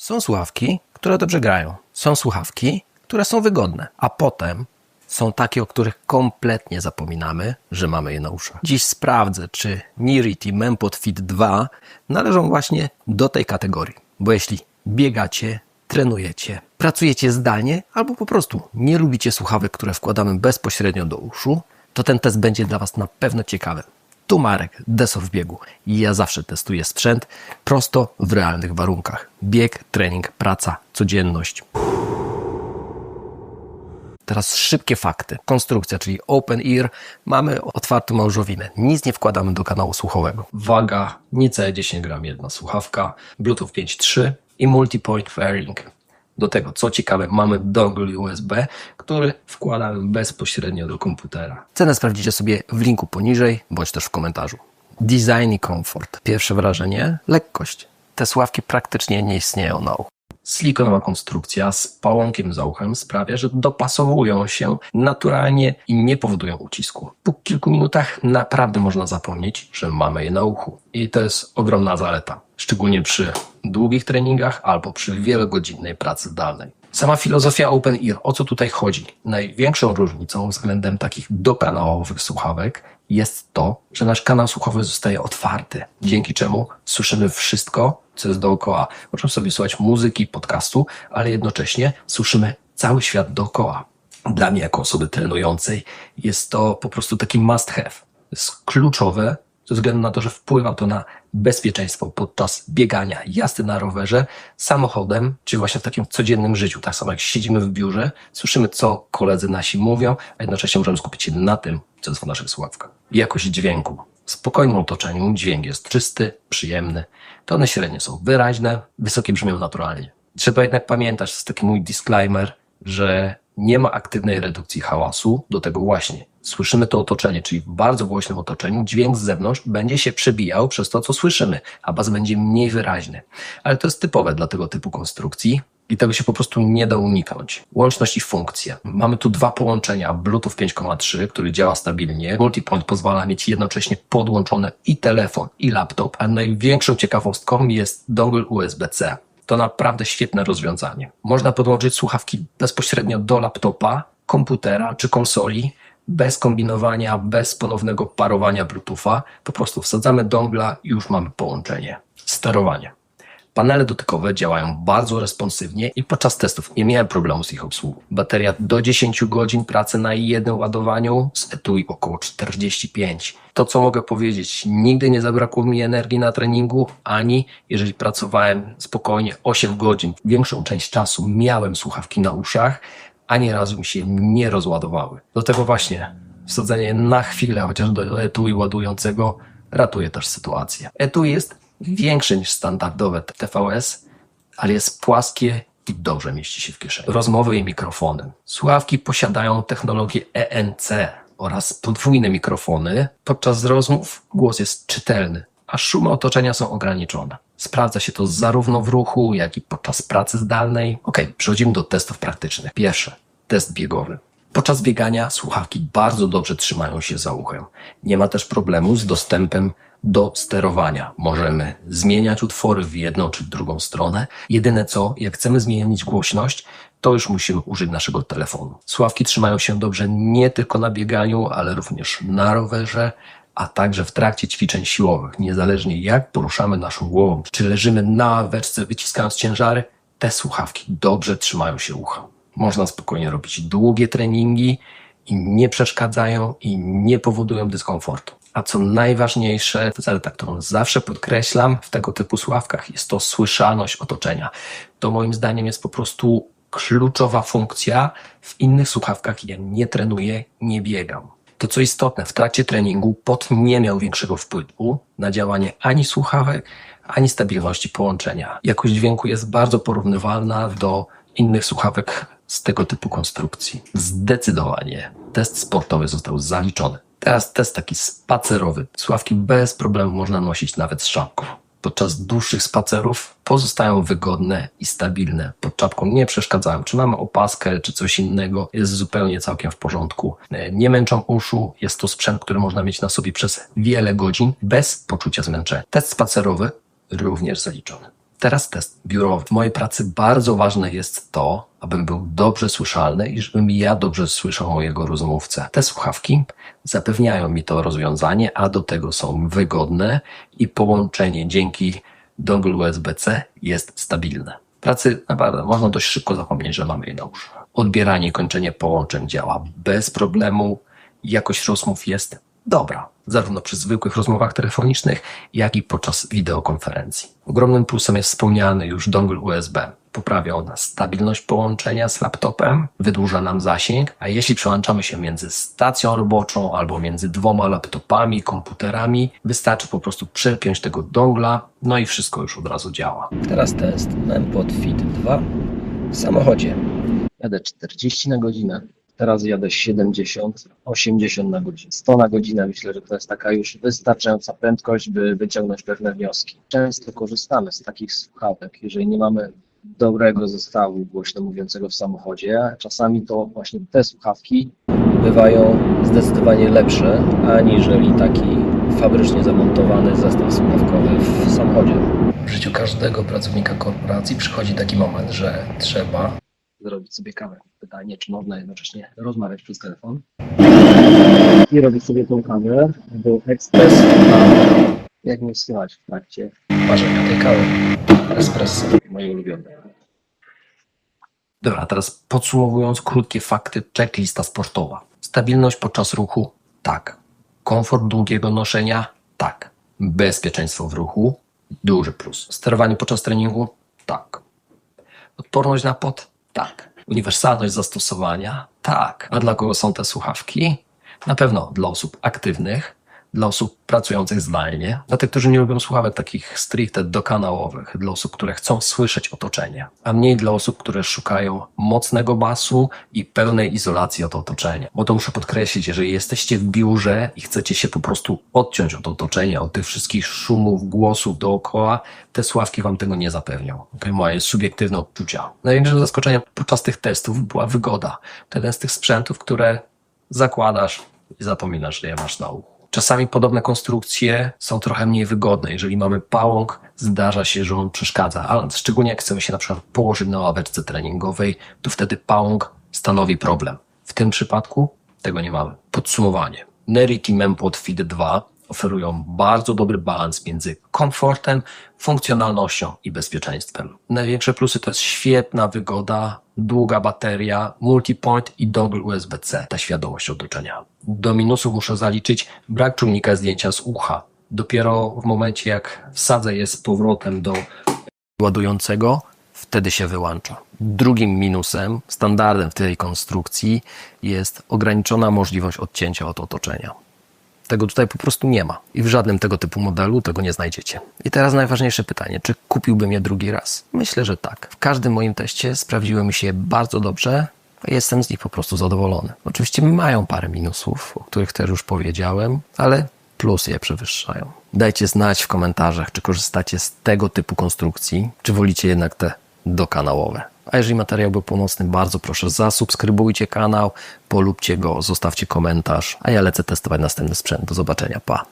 Są słuchawki, które dobrze grają. Są słuchawki, które są wygodne. A potem są takie, o których kompletnie zapominamy, że mamy je na uszach. Dziś sprawdzę, czy Nearity Mempod Fit 2 należą właśnie do tej kategorii. Bo jeśli biegacie, trenujecie, pracujecie zdalnie albo po prostu nie lubicie słuchawek, które wkładamy bezpośrednio do uszu, to ten test będzie dla Was na pewno ciekawy. Tu Marek, Desor w biegu. I ja zawsze testuję sprzęt prosto w realnych warunkach. Bieg, trening, praca, codzienność. Teraz szybkie fakty. Konstrukcja, czyli open ear. Mamy otwartą małżowinę. Nic nie wkładamy do kanału słuchowego. Waga, niecałe 10 gram jedna słuchawka. Bluetooth 5.3 i multi-point pairing. Do tego, co ciekawe, mamy dongle USB, który wkładamy bezpośrednio do komputera. Cenę sprawdzicie sobie w linku poniżej, bądź też w komentarzu. Design i komfort. Pierwsze wrażenie? Lekkość. Te słuchawki praktycznie nie istnieją na uchu. Silikonowa konstrukcja z pałąkiem za uchem sprawia, że dopasowują się naturalnie i nie powodują ucisku. Po kilku minutach naprawdę można zapomnieć, że mamy je na uchu. I to jest ogromna zaleta, szczególnie przy długich treningach albo przy wielogodzinnej pracy zdalnej. Sama filozofia Open Ear, o co tutaj chodzi? Największą różnicą względem takich dokanałowych słuchawek jest to, że nasz kanał słuchowy zostaje otwarty, dzięki czemu słyszymy wszystko, co jest dookoła. Możemy sobie słuchać muzyki, podcastu, ale jednocześnie słyszymy cały świat dookoła. Dla mnie, jako osoby trenującej, jest to po prostu taki must have. Jest kluczowe ze względu na to, że wpływa to na bezpieczeństwo podczas biegania, jazdy na rowerze, samochodem, czy właśnie w takim codziennym życiu. Tak samo jak siedzimy w biurze, słyszymy, co koledzy nasi mówią, a jednocześnie możemy skupić się na tym, co jest w naszych słuchawkach. Jakość dźwięku. W spokojnym otoczeniu dźwięk jest czysty, przyjemny. Tony średnie są wyraźne, wysokie brzmią naturalnie. Trzeba jednak pamiętać, to jest taki mój disclaimer, że nie ma aktywnej redukcji hałasu, do tego właśnie słyszymy to otoczenie, czyli w bardzo głośnym otoczeniu dźwięk z zewnątrz będzie się przebijał przez to, co słyszymy, a bas będzie mniej wyraźny. Ale to jest typowe dla tego typu konstrukcji i tego się po prostu nie da uniknąć. Łączność i funkcje. Mamy tu dwa połączenia, Bluetooth 5.3, który działa stabilnie, Multipoint pozwala mieć jednocześnie podłączone i telefon, i laptop, a największą ciekawostką jest dongle USB-C. To naprawdę świetne rozwiązanie. Można podłączyć słuchawki bezpośrednio do laptopa, komputera czy konsoli, bez kombinowania, bez ponownego parowania Bluetootha. Po prostu wsadzamy dongla i już mamy połączenie. Sterowanie. Panele dotykowe działają bardzo responsywnie i podczas testów nie miałem problemu z ich obsługą. Bateria do 10 godzin pracy na jednym ładowaniu, z etui około 45. To, co mogę powiedzieć, nigdy nie zabrakło mi energii na treningu, ani jeżeli pracowałem spokojnie 8 godzin. Większą część czasu miałem słuchawki na uszach, ani razu mi się nie rozładowały. Do tego właśnie wsadzenie na chwilę chociaż do etui ładującego ratuje też sytuację. Etui jest większe niż standardowe TVS, ale jest płaskie i dobrze mieści się w kieszeni. Rozmowy i mikrofony. Słuchawki posiadają technologię ENC oraz podwójne mikrofony. Podczas rozmów głos jest czytelny, a szumy otoczenia są ograniczone. Sprawdza się to zarówno w ruchu, jak i podczas pracy zdalnej. Przechodzimy do testów praktycznych. Pierwszy, test biegowy. Podczas biegania słuchawki bardzo dobrze trzymają się za uchem. Nie ma też problemu z dostępem do sterowania. Możemy zmieniać utwory w jedną czy w drugą stronę. Jedyne co, jak chcemy zmienić głośność, to już musimy użyć naszego telefonu. Słuchawki trzymają się dobrze nie tylko na bieganiu, ale również na rowerze, a także w trakcie ćwiczeń siłowych. Niezależnie jak poruszamy naszą głową, czy leżymy na ławeczce wyciskając ciężary, te słuchawki dobrze trzymają się ucha. Można spokojnie robić długie treningi i nie przeszkadzają i nie powodują dyskomfortu. A co najważniejsze, zaleta, którą zawsze podkreślam w tego typu słuchawkach, jest to słyszalność otoczenia. To moim zdaniem jest po prostu kluczowa funkcja. W innych słuchawkach ja nie trenuję, nie biegam. To co istotne, w trakcie treningu pot nie miał większego wpływu na działanie ani słuchawek, ani stabilności połączenia. Jakość dźwięku jest bardzo porównywalna do innych słuchawek z tego typu konstrukcji. Zdecydowanie test sportowy został zaliczony. Teraz test taki spacerowy. Słuchawki bez problemu można nosić nawet z czapką. Podczas dłuższych spacerów pozostają wygodne i stabilne. Pod czapką nie przeszkadzają. Czy mamy opaskę, czy coś innego, jest zupełnie całkiem w porządku. Nie męczą uszu. Jest to sprzęt, który można mieć na sobie przez wiele godzin bez poczucia zmęczenia. Test spacerowy również zaliczony. Teraz test biurowy. W mojej pracy bardzo ważne jest to, abym był dobrze słyszalny i żebym ja dobrze słyszał mojego rozmówcę. Te słuchawki zapewniają mi to rozwiązanie, a do tego są wygodne i połączenie dzięki dongle USB-C jest stabilne. W pracy naprawdę można dość szybko zapomnieć, że mamy je na uszach. Odbieranie i kończenie połączeń działa bez problemu. Jakość rozmów jest dobra, zarówno przy zwykłych rozmowach telefonicznych, jak i podczas wideokonferencji. Ogromnym plusem jest wspomniany już dongle USB. Poprawia on stabilność połączenia z laptopem, wydłuża nam zasięg, a jeśli przełączamy się między stacją roboczą albo między dwoma laptopami, komputerami, wystarczy po prostu przepiąć tego dongla, no i wszystko już od razu działa. Teraz test MPod Fit 2 w samochodzie. Jadę 40 na godzinę. Teraz jadę 70, 80 na godzinę. 100 na godzinę, myślę, że to jest taka już wystarczająca prędkość, by wyciągnąć pewne wnioski. Często korzystamy z takich słuchawek, jeżeli nie mamy dobrego zestawu głośno mówiącego w samochodzie. Czasami to właśnie te słuchawki bywają zdecydowanie lepsze, aniżeli taki fabrycznie zamontowany zestaw słuchawkowy w samochodzie. W życiu każdego pracownika korporacji przychodzi taki moment, że trzeba zrobić sobie kawę. Pytanie, czy można jednocześnie rozmawiać przez telefon i robić sobie tą kawę, bo ekspres jak mnie słychać w trakcie parzenia tej kawy. Espresso, moje ulubione. Dobra, teraz podsumowując krótkie fakty, checklista sportowa. Stabilność podczas ruchu? Tak. Komfort długiego noszenia? Tak. Bezpieczeństwo w ruchu? Duży plus. Sterowanie podczas treningu? Tak. Odporność na pot? Tak. Uniwersalność zastosowania? Tak. A dla kogo są te słuchawki? Na pewno dla osób aktywnych, dla osób pracujących zdalnie, dla tych, którzy nie lubią słuchawek takich stricte dokanałowych, dla osób, które chcą słyszeć otoczenie, a mniej dla osób, które szukają mocnego basu i pełnej izolacji od otoczenia. Bo to muszę podkreślić, jeżeli jesteście w biurze i chcecie się po prostu odciąć od otoczenia, od tych wszystkich szumów, głosów dookoła, te słuchawki wam tego nie zapewnią. Moje subiektywne odczucia. Największym zaskoczeniem podczas tych testów była wygoda. To jeden z tych sprzętów, które zakładasz i zapominasz, że je masz na uchu. Czasami podobne konstrukcje są trochę mniej wygodne. Jeżeli mamy pałąk, zdarza się, że on przeszkadza, ale szczególnie jak chcemy się na przykład położyć na ławeczce treningowej, to wtedy pałąk stanowi problem. W tym przypadku tego nie mamy. Podsumowanie. Nerity MPod Fit 2 oferują bardzo dobry balans między komfortem, funkcjonalnością i bezpieczeństwem. Największe plusy to jest świetna wygoda, długa bateria, multipoint i dongle USB-C, ta świadomość otoczenia. Do minusów muszę zaliczyć brak czujnika zdjęcia z ucha. Dopiero w momencie, jak wsadzę je z powrotem do ładującego, wtedy się wyłącza. Drugim minusem, standardem w tej konstrukcji jest ograniczona możliwość odcięcia od otoczenia. Tego tutaj po prostu nie ma. I w żadnym tego typu modelu tego nie znajdziecie. I teraz najważniejsze pytanie, czy kupiłbym je drugi raz? Myślę, że tak. W każdym moim teście sprawdziły mi się bardzo dobrze, a jestem z nich po prostu zadowolony. Oczywiście mają parę minusów, o których też już powiedziałem, ale plusy je przewyższają. Dajcie znać w komentarzach, czy korzystacie z tego typu konstrukcji, czy wolicie jednak te dokanałowe. A jeżeli materiał był pomocny, bardzo proszę zasubskrybujcie kanał, polubcie go, zostawcie komentarz, a ja lecę testować następny sprzęt. Do zobaczenia, pa!